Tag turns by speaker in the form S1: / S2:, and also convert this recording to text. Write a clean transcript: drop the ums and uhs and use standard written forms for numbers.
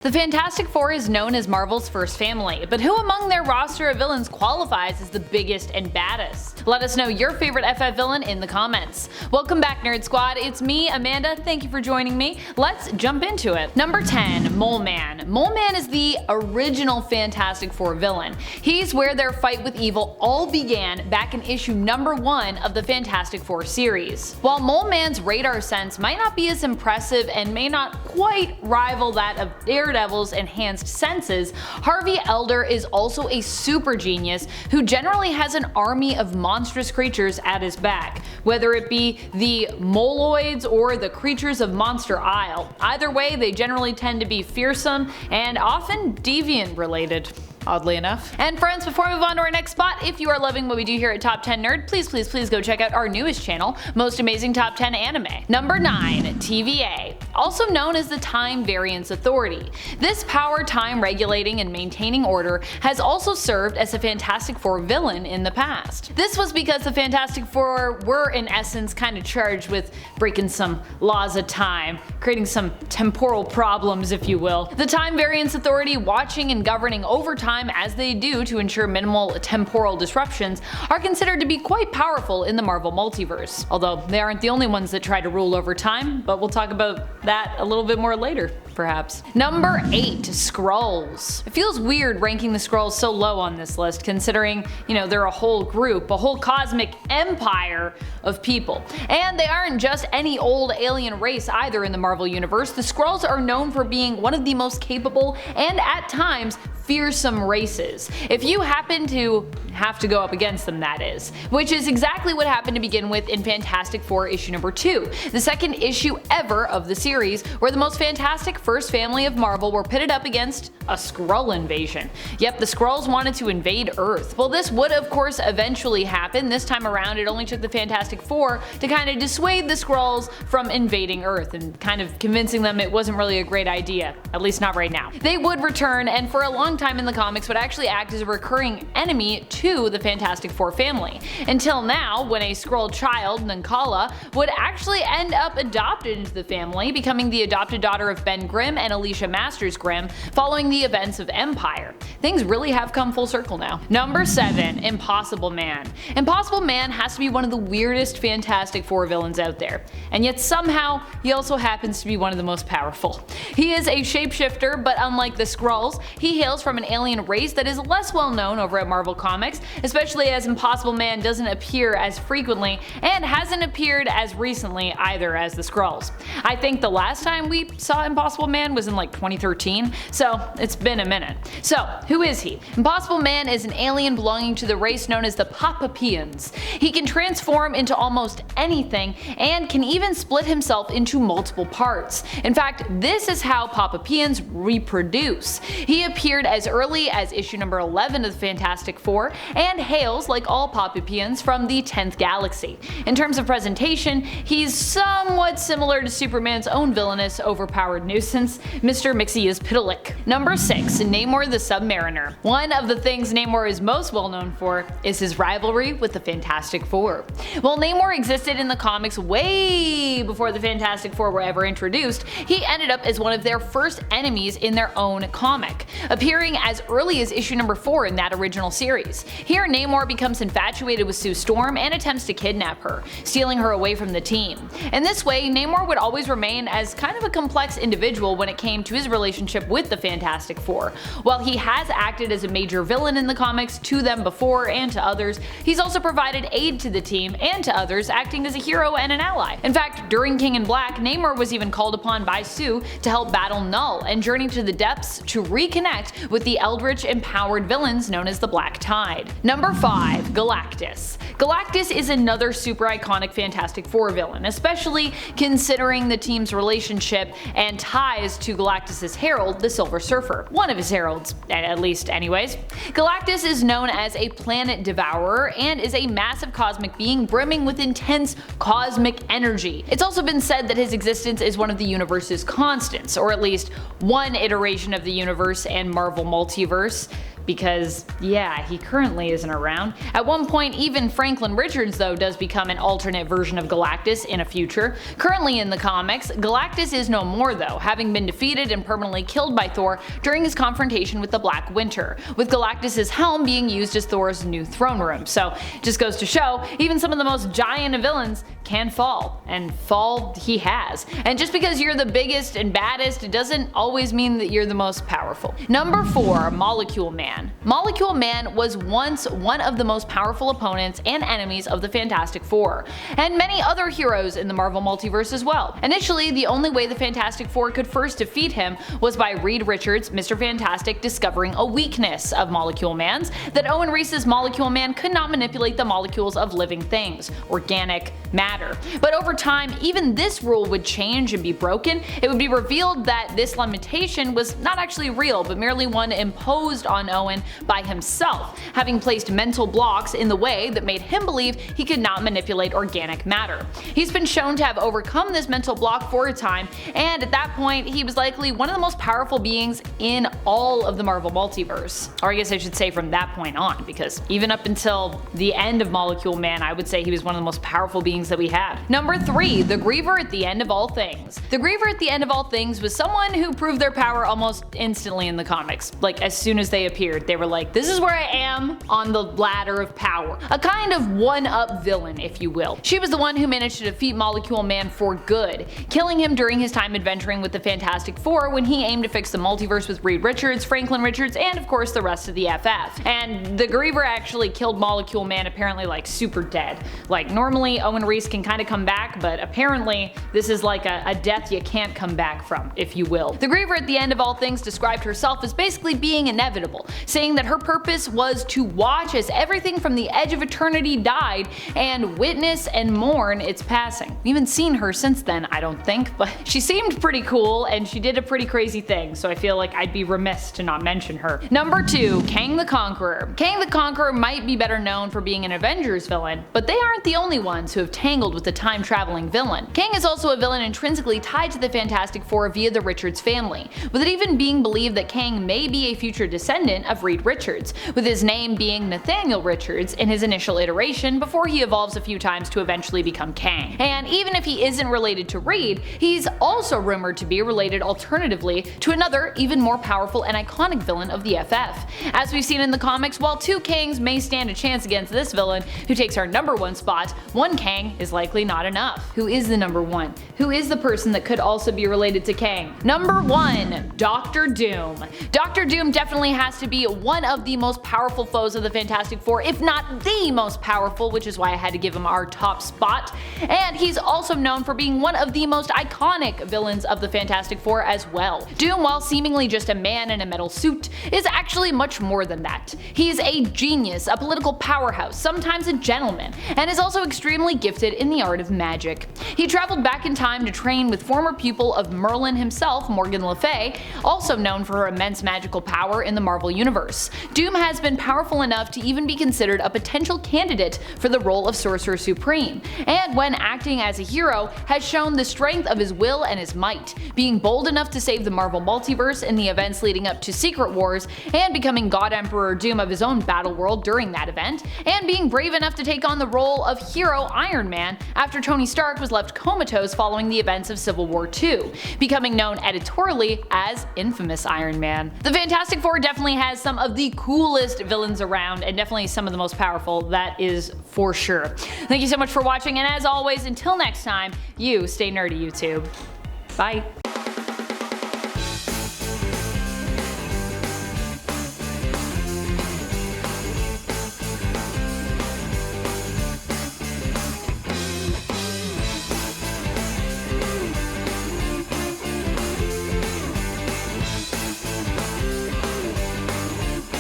S1: The Fantastic Four is known as Marvel's first family, but who among their roster of villains qualifies as the biggest and baddest? Let us know your favorite FF villain in the comments. Welcome back, Nerd Squad. It's me, Amanda. Thank you for joining me. Let's jump into it. Number 10, Mole Man. Mole Man is the original Fantastic Four villain. He's where their fight with evil all began back in issue number 1 of the Fantastic Four series. While Mole Man's radar sense might not be as impressive and may not quite rival that of Daredevil's enhanced senses, Harvey Elder is also a super genius who generally has an army of monstrous creatures at his back, whether it be the Moloids or the creatures of Monster Isle. Either way, they generally tend to be fearsome and often deviant related, oddly enough. And friends, before we move on to our next spot, if you are loving what we do here at Top 10 Nerd, please go check out our newest channel, Most Amazing Top 10 Anime. Number 9, TVA, also known as the Time Variance Authority. This power time regulating and maintaining order has also served as a Fantastic Four villain in the past. This was because the Fantastic Four were in essence kind of charged with breaking some laws of time, creating some temporal problems, if you will. The Time Variance Authority, watching and governing over time as they do to ensure minimal temporal disruptions, are considered to be quite powerful in the Marvel multiverse. Although they aren't the only ones that try to rule over time, but we'll talk about that a little bit more later, perhaps. Number 8, Skurlls. It feels weird ranking the Skurlls so low on this list, considering, they're a whole group, a whole cosmic empire of people. And they aren't just any old alien race either in the Marvel universe. The Skurlls are known for being one of the most capable and at times fearsome races. If you happen to have to go up against them, that is. Which is exactly what happened to begin with in Fantastic Four issue number 2, the second issue ever of the series, where the most fantastic first family of Marvel were pitted up against a Skrull invasion. Yep, the Skrulls wanted to invade Earth. Well, this would of course eventually happen. This time around, it only took the Fantastic Four to kind of dissuade the Skrulls from invading Earth and kind of convincing them it wasn't really a great idea, at least not right now. They would return, and for a long time in the comics would actually act as a recurring enemy to the Fantastic Four family. Until now, when a Skrull child, Nankala, would actually end up adopted into the family, becoming the adopted daughter of Ben Grimm and Alicia Masters Grimm following the events of Empire. Things really have come full circle now. Number 7, Impossible Man. Impossible Man has to be one of the weirdest Fantastic Four villains out there, and yet somehow he also happens to be one of the most powerful. He is a shapeshifter, but unlike the Skrulls, he hails from an alien race that is less well known over at Marvel Comics, especially as Impossible Man doesn't appear as frequently and hasn't appeared as recently either as the Skrulls. I think the last time we saw Impossible Man was in like 2013, so it's been a minute. So who is he? Impossible Man is an alien belonging to the race known as the Papapians. He can transform into almost anything and can even split himself into multiple parts. In fact, this is how Papapians reproduce. He appeared as early as issue number 11 of the Fantastic Four and hails, like all Papapians, from the 10th galaxy. In terms of presentation, he's somewhat similar to Superman's own villainous, overpowered nuisance, Mr. Mxyzptlk. Number 6, Namor the Sub-Mariner. One of the things Namor is most well known for is his rivalry with the Fantastic Four. While Namor existed in the comics way before the Fantastic Four were ever introduced, he ended up as one of their first enemies in their own comic, appearing as early as issue number 4 in that original series. Here, Namor becomes infatuated with Sue Storm and attempts to kidnap her, stealing her away from the team. In this way, Namor would always remain as kind of a complex individual when it came to his relationship with the Fantastic Four. While he has acted as a major villain in the comics to them before and to others, he's also provided aid to the team and to others, acting as a hero and an ally. In fact, during King in Black, Namor was even called upon by Sue to help battle Null and journey to the depths to reconnect with the eldritch empowered villains known as the Black Tide. Number 5, Galactus. Galactus is another super iconic Fantastic Four villain, especially considering the team's relationship and ties to Galactus's herald, the Silver Surfer. One of his heralds, at least anyways. Galactus is known as a planet devourer and is a massive cosmic being brimming with intense cosmic energy. It's also been said that his existence is one of the universe's constants, or at least one iteration of the universe and Marvel multiverse, because yeah, he currently isn't around. At one point, even Franklin Richards though does become an alternate version of Galactus in a future. Currently in the comics, Galactus is no more though, having been defeated and permanently killed by Thor during his confrontation with the Black Winter, with Galactus' helm being used as Thor's new throne room. So it just goes to show, even some of the most giant of villains can fall, and fall he has. And just because you're the biggest and baddest, it doesn't always mean that you're the most powerful. Number 4, Molecule Man. Molecule Man was once one of the most powerful opponents and enemies of the Fantastic Four, and many other heroes in the Marvel Multiverse as well. Initially, the only way the Fantastic Four could first defeat him was by Reed Richards, Mr. Fantastic, discovering a weakness of Molecule Man's, that Owen Reese's Molecule Man could not manipulate the molecules of living things, organic matter. But over time, even this rule would change and be broken. It would be revealed that this limitation was not actually real, but merely one imposed on Owen by himself, having placed mental blocks in the way that made him believe he could not manipulate organic matter. He's been shown to have overcome this mental block for a time, and at that point, he was likely one of the most powerful beings in all of the Marvel Multiverse. Or I guess I should say from that point on, because even up until the end of Molecule Man, I would say he was one of the most powerful beings that we had. Number 3, the Griever at the end of all things. The Griever at the end of all things was someone who proved their power almost instantly in the comics. Like, as soon as they appeared, they were like, this is where I am on the ladder of power. A kind of one-up villain, if you will. She was the one who managed to defeat Molecule Man for good, killing him during his time adventuring with the Fantastic Four when he aimed to fix the multiverse with Reed Richards, Franklin Richards, and of course the rest of the FF. And the Griever actually killed Molecule Man apparently like super dead. Like, normally Owen Reese can kind of come back, but apparently this is like a death you can't come back from, if you will. The Griever at the end of all things described herself as basically being inevitable, saying that her purpose was to watch as everything from the edge of eternity died and witness and mourn its passing. We haven't seen her since then, I don't think, but she seemed pretty cool and she did a pretty crazy thing, so I feel like I'd be remiss to not mention her. Number 2, Kang the Conqueror. Kang the Conqueror might be better known for being an Avengers villain, but they aren't the only ones who have tangled with the time-traveling villain. Kang is also a villain intrinsically tied to the Fantastic Four via the Richards family, with it even being believed that Kang may be a future descendant of Reed Richards, with his name being Nathaniel Richards in his initial iteration before he evolves a few times to eventually become Kang. And even if he isn't related to Reed, he's also rumored to be related alternatively to another, even more powerful and iconic villain of the FF. As we've seen in the comics, while 2 Kangs may stand a chance against this villain, who takes our number 1 spot, 1 Kang is likely not enough. Who is the number 1? Who is the person that could also be related to Kang? Number 1, Doctor Doom. Doctor Doom definitely has to be one of the most powerful foes of the Fantastic Four, if not the most powerful, which is why I had to give him our top spot. And he's also known for being one of the most iconic villains of the Fantastic Four as well. Doom, while seemingly just a man in a metal suit, is actually much more than that. He's a genius, a political powerhouse, sometimes a gentleman, and is also extremely gifted in the art of magic. He traveled back in time to train with former pupil of Merlin himself, Morgan Le Fay, also known for her immense magical power in the Marvel Universe. Doom has been powerful enough to even be considered a potential candidate for the role of Sorcerer Supreme, and when acting as a hero, has shown the strength of his will and his might, being bold enough to save the Marvel Multiverse in the events leading up to Secret Wars, and becoming God Emperor Doom of his own battle world during that event, and being brave enough to take on the role of hero Iron Man after Tony Stark was left comatose following the events of Civil War II, becoming known editorially as Infamous Iron Man. The Fantastic Four definitely has some of the coolest villains around, and definitely some of the most powerful, that is for sure. Thank you so much for watching, and as always, until next time, you stay nerdy, YouTube. Bye.